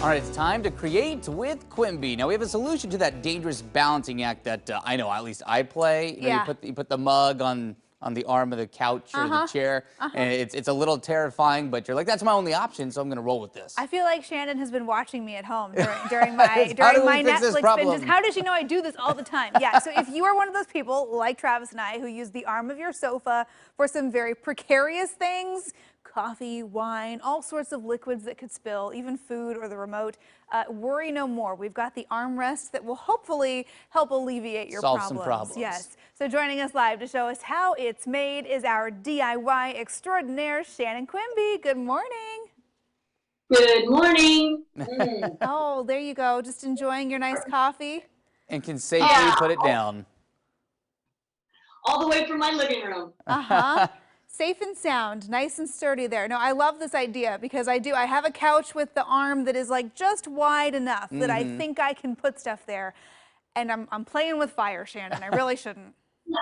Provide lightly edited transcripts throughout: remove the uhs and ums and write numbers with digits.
All right, it's time to create with Quimby. Now we have a solution to that dangerous balancing act that I know, at least I play. You know, Yeah. you put the mug on the arm of the couch or the chair, and it's a little terrifying, but you're like, that's my only option, so I'm gonna roll with this. I feel like Shannon has been watching me at home during my fix this Netflix problem? binges. How does she know I do this all the time? Yeah, so if you are one of those people like Travis and I who use the arm of your sofa for some very precarious things, coffee, wine, all sorts of liquids that could spill, even food or the remote, worry no more. We've got the armrest that will hopefully help alleviate your Solve some problems. Yes. So joining us live to show us how it's made is our DIY extraordinaire, Shannon Quimby. Good morning. Good morning. Oh, there you go. Just enjoying your nice coffee. And can safely put it down. All the way from my living room. Safe and sound, nice and sturdy there. No, I love this idea because I have a couch with the arm that is like just wide enough that I think I can put stuff there. And I'm playing with fire, Shannon. I really shouldn't. Yeah.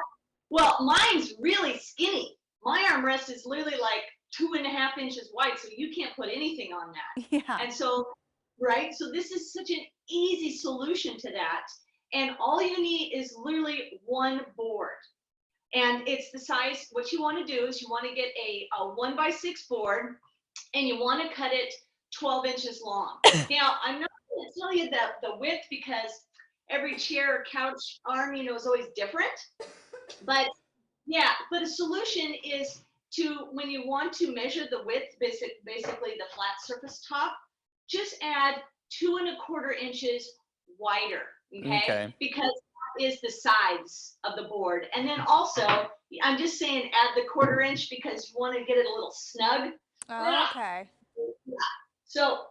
Well, mine's really skinny. My armrest is literally like 2.5 inches wide, so you can't put anything on that. Yeah. And so, right? So this is such an easy solution to that. And all you need is literally one board. And it's the size, what you want to do is you want to get a 1x6 board and you want to cut it 12 inches long. Now, I'm not going to tell you the width because every chair or couch arm, is always different. But yeah, but a solution is to, when you want to measure the width, basically the flat surface top, just add 2¼ inches wider, okay? Because is the sides of the board. And then also, I'm just saying add the 1/4 inch because you want to get it a little snug. Oh, okay. Yeah. So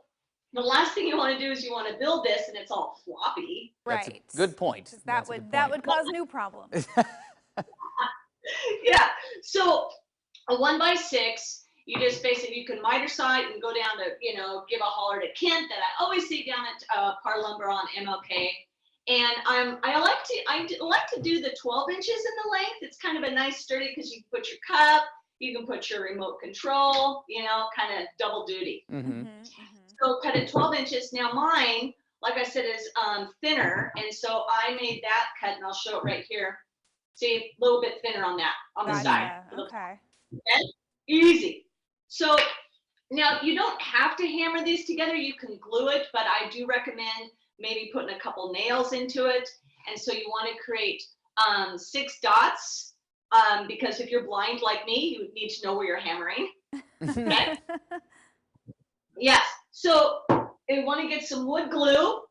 the last thing you want to do is you want to build this and it's all floppy. That's a good point. That would cause new problems. Yeah. So a 1x6, you just basically, you can miter side and go down to, give a holler to Kent that I always see down at Parr Lumber on MLK. And I like to do the 12 inches in the length. It's kind of a nice sturdy because you can put your cup, you can put your remote control, kind of double duty. So cut it 12 inches. Now mine, like I said, is thinner, and so I made that cut, and I'll show it right here. See, a little bit thinner on that, on the side. Okay. Easy. So now you don't have to hammer these together. You can glue it, but I do recommend maybe putting a couple nails into it. And so you want to create 6 dots because if you're blind like me, you need to know where you're hammering. Okay? Yes. So you want to get some wood glue,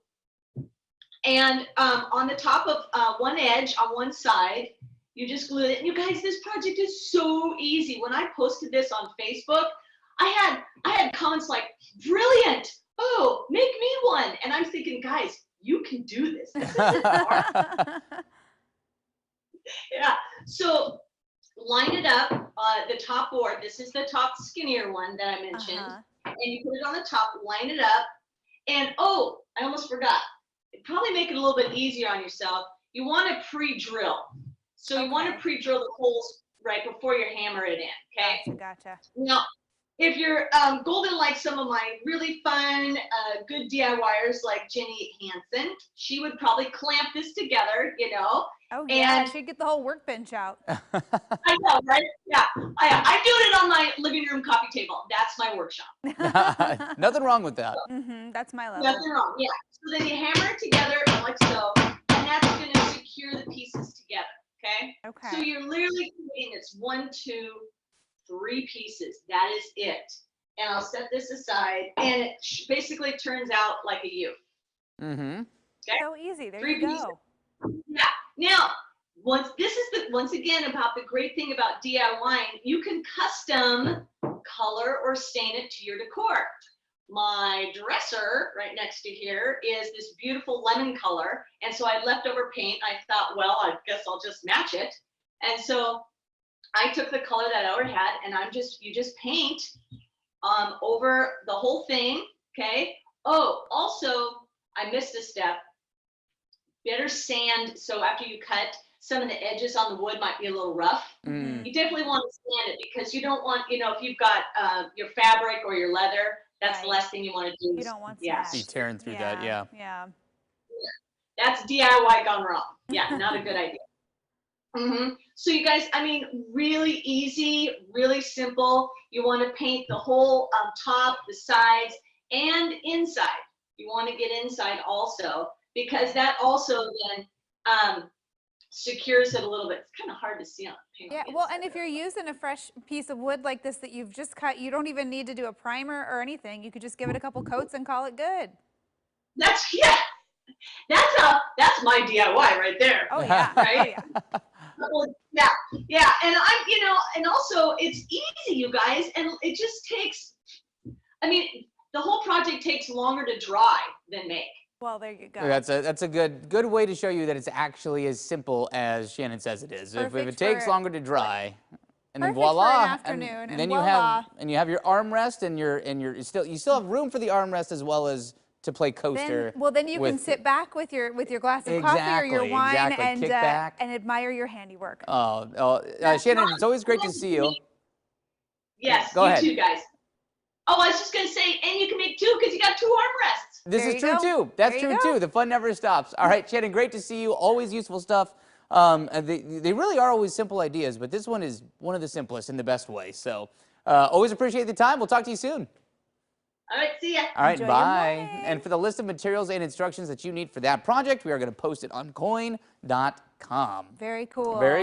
and on the top of one edge on one side, you just glue it. And you guys, this project is so easy. When I posted this on Facebook, I had comments like, brilliant. Oh, make me one. And I'm thinking, guys, you can do this. This isn't hard. Yeah. So line it up, the top board. This is the top skinnier one that I mentioned. And you put it on the top, line it up. And oh, I almost forgot. Probably make it a little bit easier on yourself. You want to pre-drill. So you want to pre-drill the holes right before you hammer it in. Okay. Gotcha. Now, if you're golden like some of my really fun, good DIYers like Jenny Hansen, she would probably clamp this together, Oh yeah, and she'd get the whole workbench out. I know, right? Yeah, I do it on my living room coffee table. That's my workshop. Nothing wrong with that. That's my level. Nothing wrong, yeah. So then you hammer it together like so, and that's going to secure the pieces together, okay? Okay. So you're literally creating this 1, 2, 3 pieces. That is it. And I'll set this aside, and it basically turns out like a U. Okay? So easy. There 3 you pieces. go. Yeah. Now, once again about the great thing about DIYing, you can custom color or stain it to your decor. My dresser right next to here is this beautiful lemon color, and so I had leftover paint. I thought, well, I guess I'll just match it, and so I took the color that I already had, and you just paint over the whole thing, okay? Oh, also, I missed a step. Better sand, so after you cut, some of the edges on the wood might be a little rough. You definitely want to sand it because you don't want, if you've got your fabric or your leather, That's the Right. last thing you want to do. You don't want Yes. Be smashed. tearing through that, yeah. Yeah. That's DIY gone wrong. Yeah, not a good idea. So you guys, I mean, really easy, really simple. You want to paint the whole top, the sides, and inside. You want to get inside also, because that also then secures it a little bit. It's kind of hard to see on paint. Yeah, well, and if you're using a fresh piece of wood like this that you've just cut, you don't even need to do a primer or anything. You could just give it a couple coats and call it good. That's that's my DIY right there. Oh yeah, Right? Oh, yeah. Well, yeah, and and also it's easy, you guys, and it just takes. I mean, the whole project takes longer to dry than make. Well, there you go. That's a good way to show you that it's actually as simple as Shannon says it is. If it takes longer to dry, and then Perfect for voila, an afternoon, and then voila. you have your armrest, and you still have room for the armrest as well as to play coaster. Then you can sit back with your glass of coffee or your wine and admire your handiwork. Shannon, it's always great to see you. Yes, Go ahead. You too, guys. Oh, I was just gonna say, and you can make two because you got two armrests. This is true too. That's true too. The fun never stops. All right, Shannon, great to see you. Always useful stuff. They really are always simple ideas, but this one is one of the simplest in the best way. So always appreciate the time. We'll talk to you soon. All right, see ya. All right, Enjoy bye. your morning. And for the list of materials and instructions that you need for that project, we are going to post it on coin.com. Very cool. Very